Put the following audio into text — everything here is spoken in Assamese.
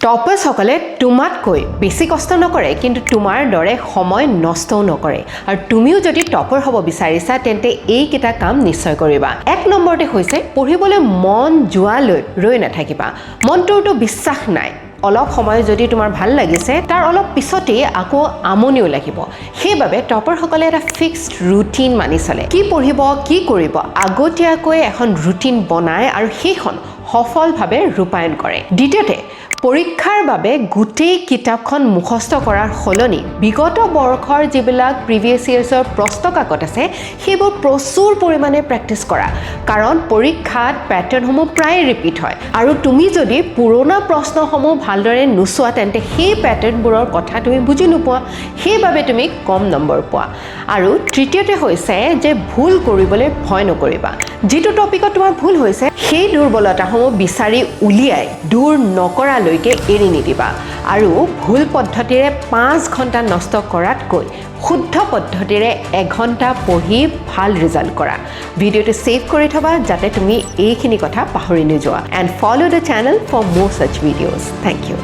টপাৰ্ছসকলে তোমাতকৈ বেছি কষ্ট নকৰে কিন্তু তোমাৰ দৰে সময় নষ্টও নকৰে আৰু তুমিও যদি টপাৰ হ'ব বিচাৰিছা তেন্তে এইকেইটা কাম নিশ্চয় কৰিবা। 1 নম্বৰতে হৈছে পঢ়িবলৈ মন যোৱালৈ ৰৈ নাথাকিবা। মনটোতো বিশ্বাস নাই, অলপ সময় যদি তোমাৰ ভাল লাগিছে তাৰ অলপ পিছতেই আকৌ আমনিও লাগিব। সেইবাবে টপাৰসকলে এটা ফিক্সড ৰুটিন মানি চলে। কি পঢ়িব কি কৰিব আগতীয়াকৈ এখন ৰুটিন বনায় আৰু সেইখন সফলভাৱে ৰূপায়ণ কৰে। দ্বিতীয়তে পৰীক্ষাৰ বাবে গোটেই কিতাপখন মুখস্থ কৰাৰ সলনি বিগত বৰ্ষৰ যিবিলাক প্ৰিভিয়াছ ইয়াৰ্ছৰ প্ৰশ্ন কাকত আছে সেইবোৰ প্ৰচুৰ পৰিমাণে প্ৰেক্টিছ কৰা, কাৰণ পৰীক্ষাত পেটাৰ্ণসমূহ প্ৰায় ৰিপিট হয় আৰু তুমি যদি পুৰণা প্ৰশ্নসমূহ ভালদৰে নোচোৱা তেন্তে সেই পেটাৰ্ণবোৰৰ কথা তুমি বুজি নোপোৱা, সেইবাবে তুমি কম নম্বৰ পোৱা। আৰু তৃতীয়তে হৈছে যে ভুল কৰিবলৈ ভয় নকৰিবা। যিটো টপিকত তোমাৰ ভুল হৈছে সেই দুৰ্বলতাসমূহ বিচাৰি উলিয়াই দূৰ নকৰালৈকে এৰি নিদিবা আৰু ভুল পদ্ধতিৰে 5 ঘণ্টা নষ্ট কৰাতকৈ শুদ্ধ পদ্ধতিৰে 1 ঘণ্টা পঢ়ি ভাল ৰিজাল্ট কৰা। ভিডিঅ'টো ছেভ কৰি থবা যাতে তুমি এইখিনি কথা পাহৰি নোযোৱা। And follow the channel for more such videos. Thank U.